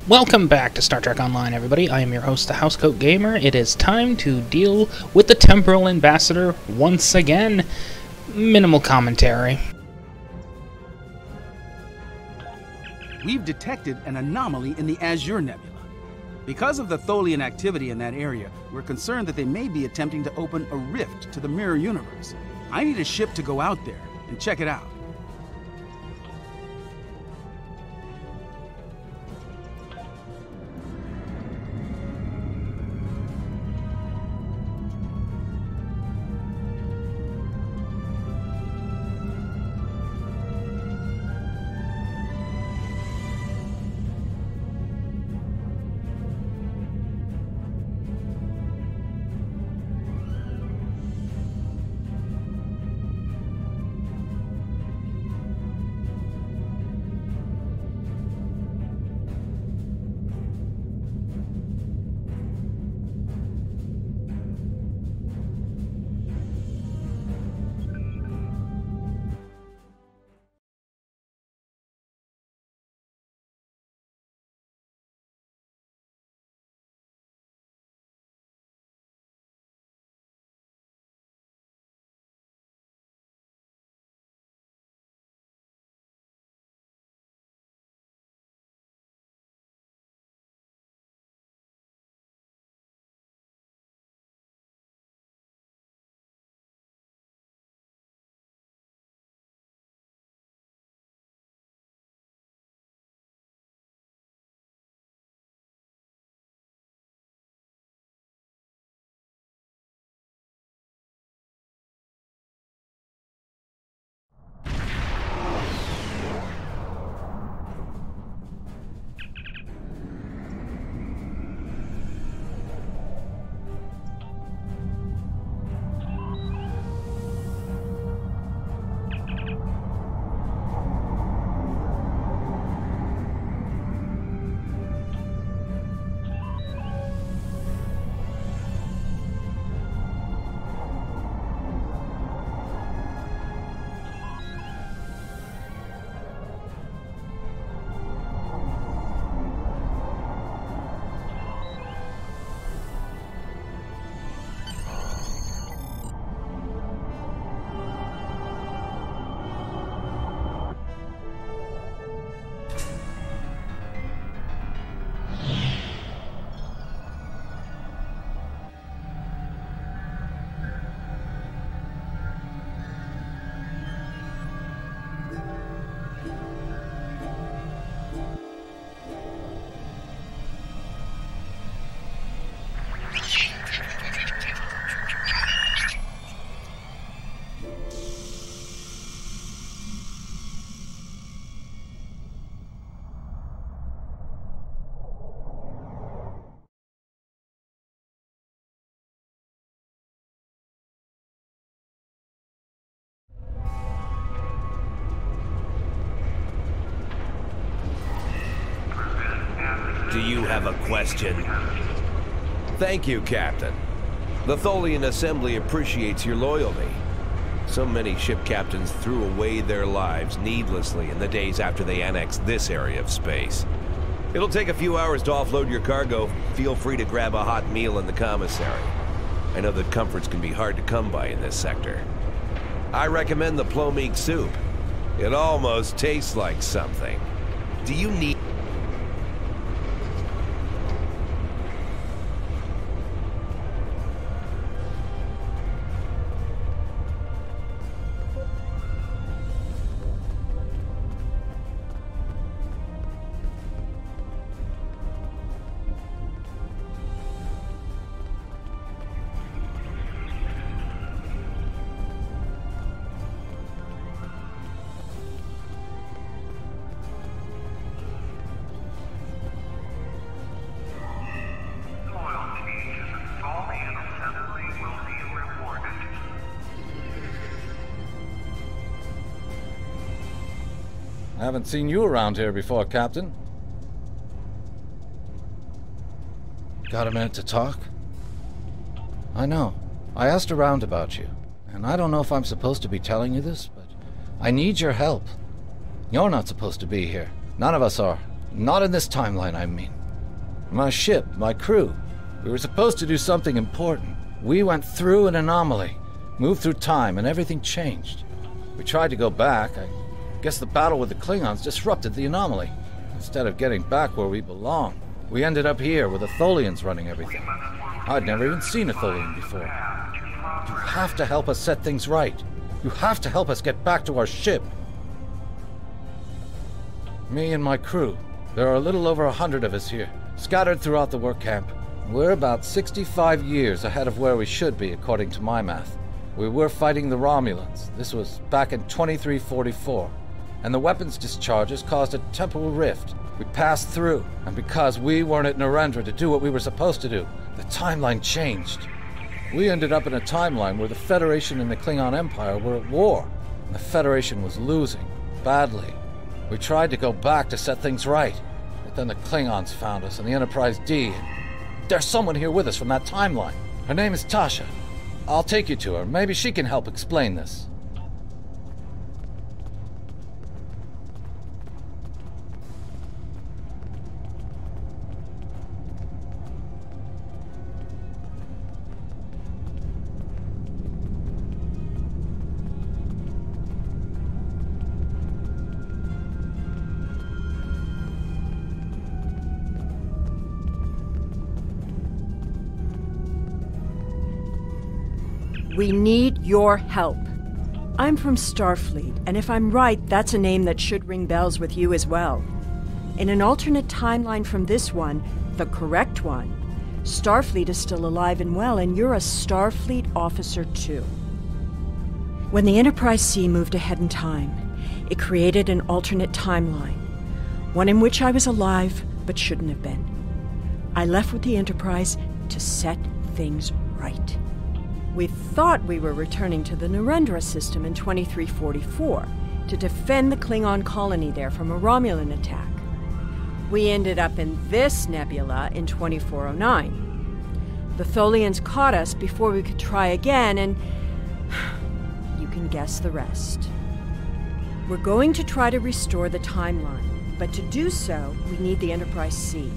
Welcome back to Star Trek Online, everybody. I am your host, the Housecoat Gamer. It is time to deal with the Temporal Ambassador once again. Minimal commentary. We've detected an anomaly in the Azure Nebula. Because of the Tholian activity in that area, we're concerned that they may be attempting to open a rift to the mirror universe. I need a ship to go out there and check it out. Do you have a question? Thank you, Captain. The Tholian Assembly appreciates your loyalty. So many ship captains threw away their lives needlessly in the days after they annexed this area of space. It'll take a few hours to offload your cargo. Feel free to grab a hot meal in the commissary. I know that comforts can be hard to come by in this sector. I recommend the plomeek soup. It almost tastes like something. Do you need... I haven't seen you around here before, Captain. Got a minute to talk? I know. I asked around about you, and I don't know if I'm supposed to be telling you this, but I need your help. You're not supposed to be here. None of us are. Not in this timeline, I mean. My ship, my crew. We were supposed to do something important. We went through an anomaly, moved through time, and everything changed. We tried to go back. I guess the battle with the Klingons disrupted the anomaly. Instead of getting back where we belong, we ended up here with the Tholians running everything. I'd never even seen a Tholian before. You have to help us set things right. You have to help us get back to our ship. Me and my crew. There are a little over 100 of us here, scattered throughout the work camp. We're about 65 years ahead of where we should be, according to my math. We were fighting the Romulans. This was back in 2344. And the weapons discharges caused a temporal rift. We passed through, and because we weren't at Narendra to do what we were supposed to do, the timeline changed. We ended up in a timeline where the Federation and the Klingon Empire were at war, and the Federation was losing, badly. We tried to go back to set things right, but then the Klingons found us and the Enterprise D. There's someone here with us from that timeline. Her name is Tasha. I'll take you to her. Maybe she can help explain this. We need your help. I'm from Starfleet, and if I'm right, that's a name that should ring bells with you as well. In an alternate timeline from this one, the correct one, Starfleet is still alive and well, and you're a Starfleet officer too. When the Enterprise C moved ahead in time, it created an alternate timeline, one in which I was alive but shouldn't have been. I left with the Enterprise to set things right. We thought we were returning to the Narendra system in 2344 to defend the Klingon colony there from a Romulan attack. We ended up in this nebula in 2409. The Tholians caught us before we could try again, and you can guess the rest. We're going to try to restore the timeline, but to do so, we need the Enterprise C.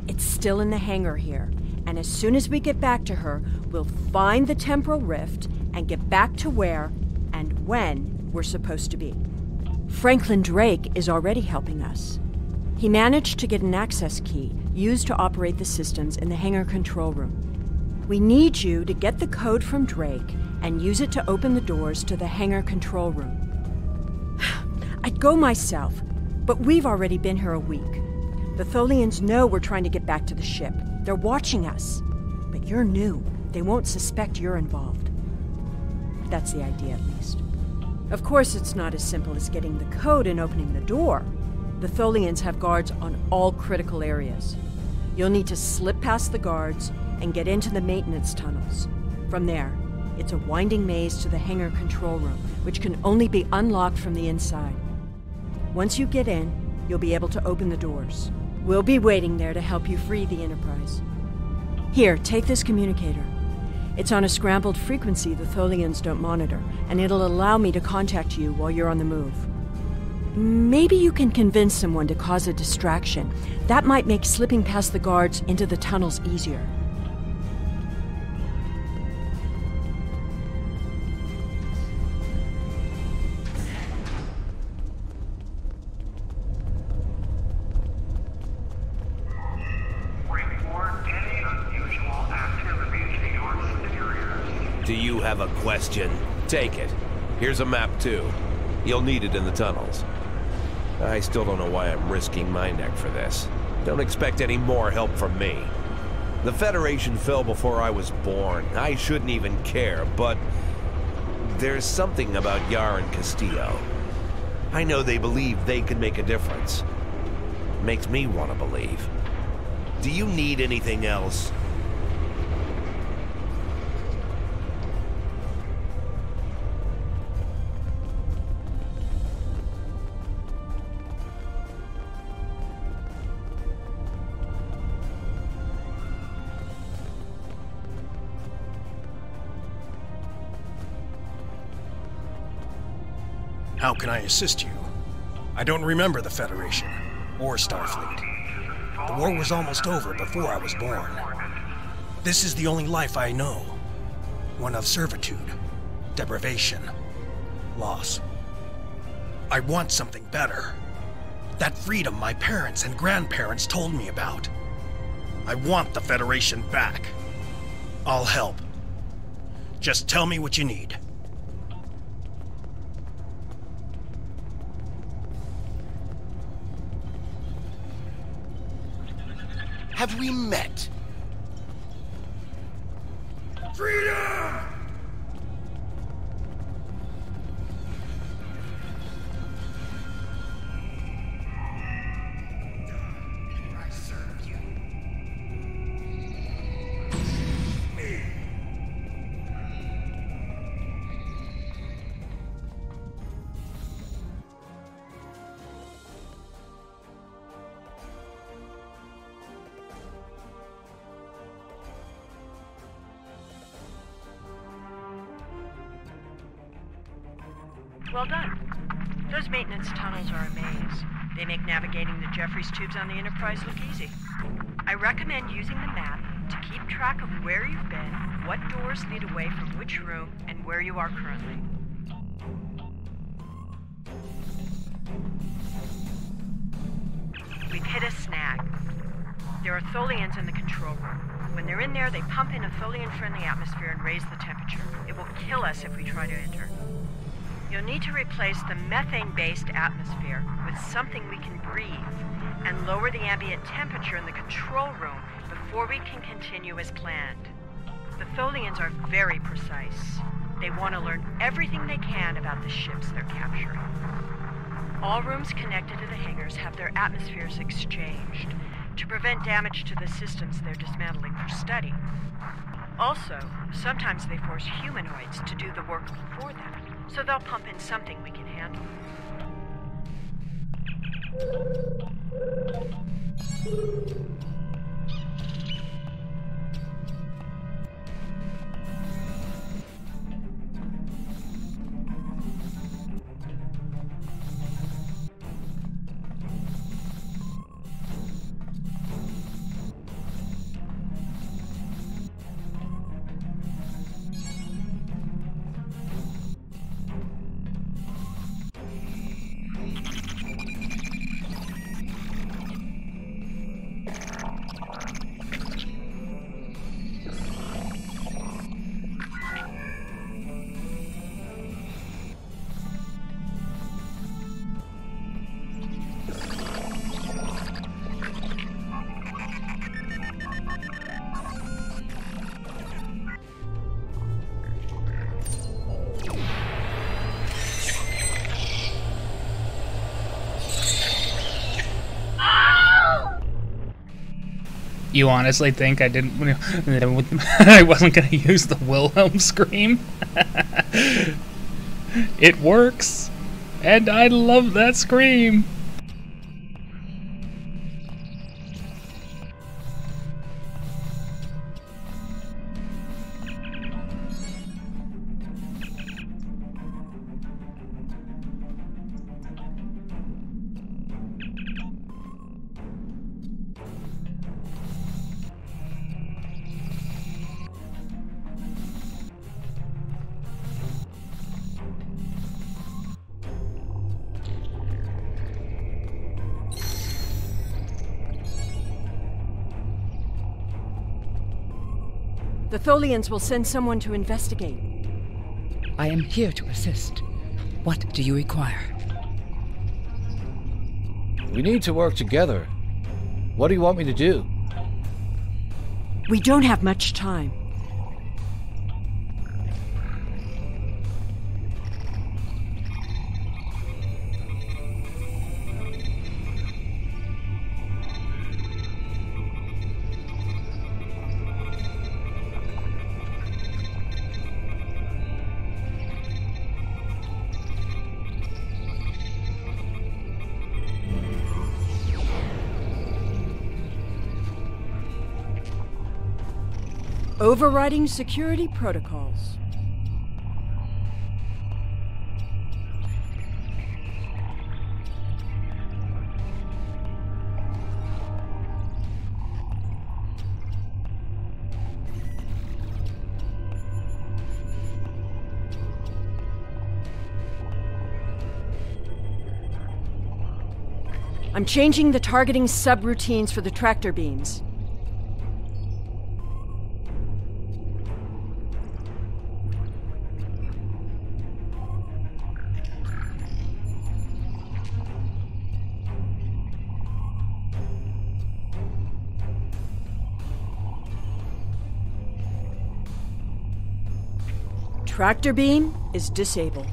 It's still in the hangar here, and as soon as we get back to her, we'll find the temporal rift and get back to where and when we're supposed to be. Franklin Drake is already helping us. He managed to get an access key used to operate the systems in the hangar control room. We need you to get the code from Drake and use it to open the doors to the hangar control room. I'd go myself, but we've already been here a week. The Tholians know we're trying to get back to the ship. They're watching us. But you're new. They won't suspect you're involved. That's the idea, at least. Of course, it's not as simple as getting the code and opening the door. The Tholians have guards on all critical areas. You'll need to slip past the guards and get into the maintenance tunnels. From there, it's a winding maze to the hangar control room, which can only be unlocked from the inside. Once you get in, you'll be able to open the doors. We'll be waiting there to help you free the Enterprise. Here, take this communicator. It's on a scrambled frequency the Tholians don't monitor, and it'll allow me to contact you while you're on the move. Maybe you can convince someone to cause a distraction. That might make slipping past the guards into the tunnels easier. Do you have a question? Take it. Here's a map, too. You'll need it in the tunnels. I still don't know why I'm risking my neck for this. Don't expect any more help from me. The Federation fell before I was born. I shouldn't even care, but there's something about Yar and Castillo. I know they believe they can make a difference. Makes me want to believe. Do you need anything else? How can I assist you? I don't remember the Federation, or Starfleet. The war was almost over before I was born. This is the only life I know. One of servitude, deprivation, loss. I want something better. That freedom my parents and grandparents told me about. I want the Federation back. I'll help. Just tell me what you need. Have we met? Freedom! I serve you. Well done. Those maintenance tunnels are a maze. They make navigating the Jeffries tubes on the Enterprise look easy. I recommend using the map to keep track of where you've been, what doors lead away from which room, and where you are currently. We've hit a snag. There are Tholians in the control room. When they're in there, they pump in a Tholian-friendly atmosphere and raise the temperature. It will kill us if we try to enter. You'll need to replace the methane-based atmosphere with something we can breathe and lower the ambient temperature in the control room before we can continue as planned. The Tholians are very precise. They want to learn everything they can about the ships they're capturing. All rooms connected to the hangars have their atmospheres exchanged to prevent damage to the systems they're dismantling for study. Also, sometimes they force humanoids to do the work for them, so they'll pump in something we can handle. You honestly think I didn't? I wasn't going to use the Wilhelm scream? It works, and I love that scream. The Tholians will send someone to investigate. I am here to assist. What do you require? We need to work together. What do you want me to do? We don't have much time. Overriding security protocols. I'm changing the targeting subroutines for the tractor beams. Tractor beam is disabled.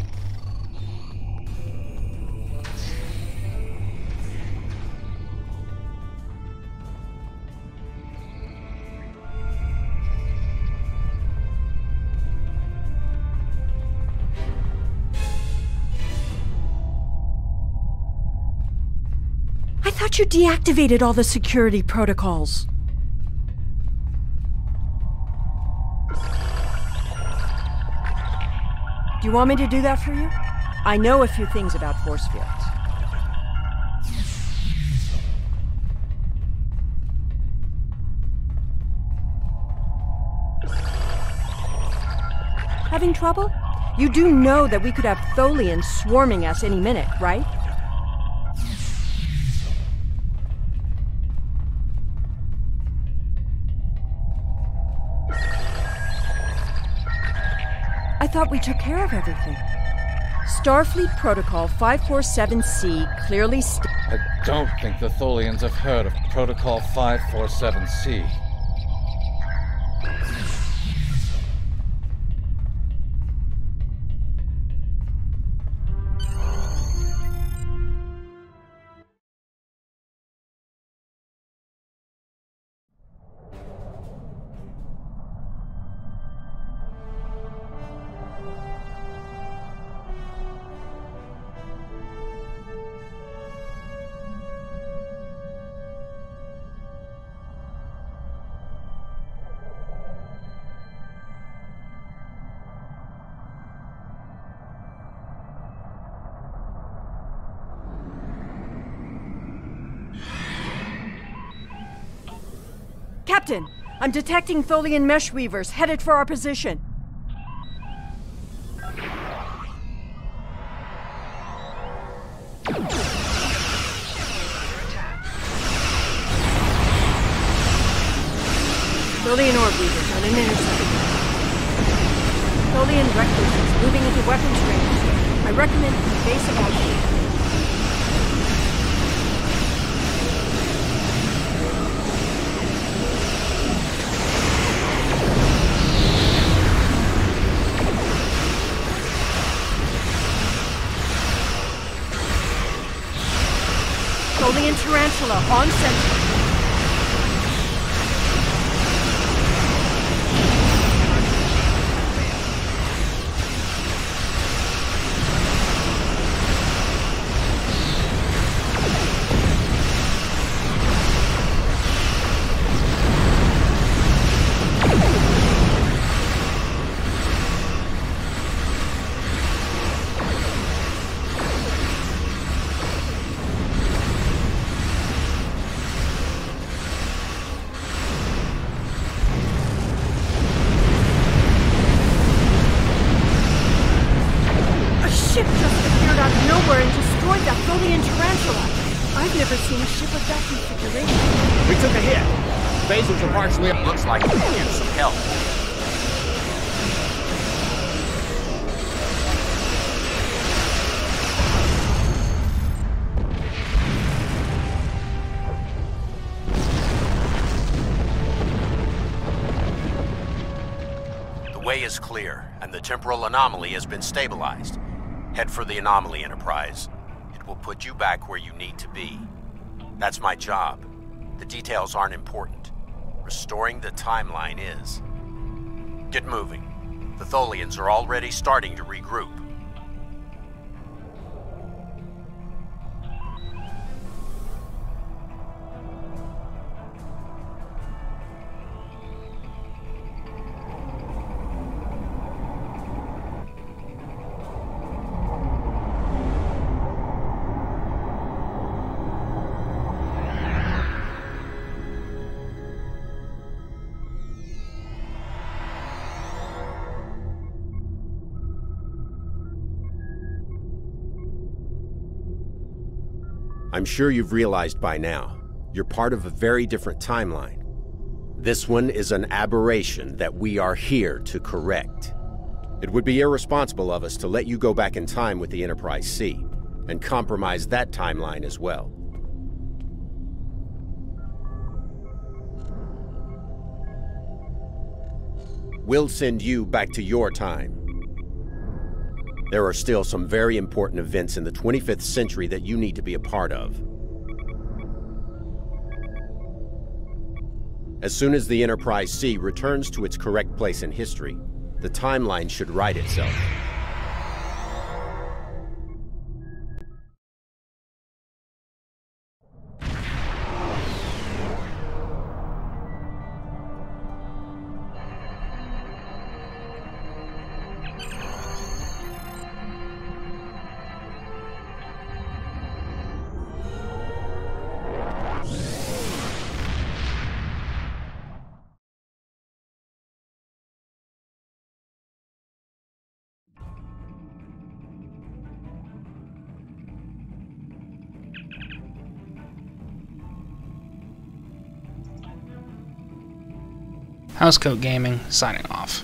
I thought you deactivated all the security protocols. Do you want me to do that for you? I know a few things about force fields. Having trouble? You do know that we could have Tholians swarming us any minute, right? I thought we took care of everything. Starfleet Protocol 547C clearly I don't think the Tholians have heard of Protocol 547C. Captain, I'm detecting Tholian mesh weavers headed for our position. Tholian orb weavers on an interceptor. Tholian recluses moving into weapons range. I recommend evasive action. Tholian Tarantula on center. Ship just appeared out of nowhere and destroyed that Tholian Tarantula. I've never seen a ship of that configuration. We took a hit. Phasers are partially up. Looks like we need some help. The way is clear, and the temporal anomaly has been stabilized. Head for the anomaly, Enterprise. It will put you back where you need to be. That's my job. The details aren't important. Restoring the timeline is. Get moving. The Tholians are already starting to regroup. I'm sure you've realized by now, you're part of a very different timeline. This one is an aberration that we are here to correct. It would be irresponsible of us to let you go back in time with the Enterprise C, and compromise that timeline as well. We'll send you back to your time. There are still some very important events in the 25th century that you need to be a part of. As soon as the Enterprise C returns to its correct place in history, the timeline should right itself. Housecoat Gaming, signing off.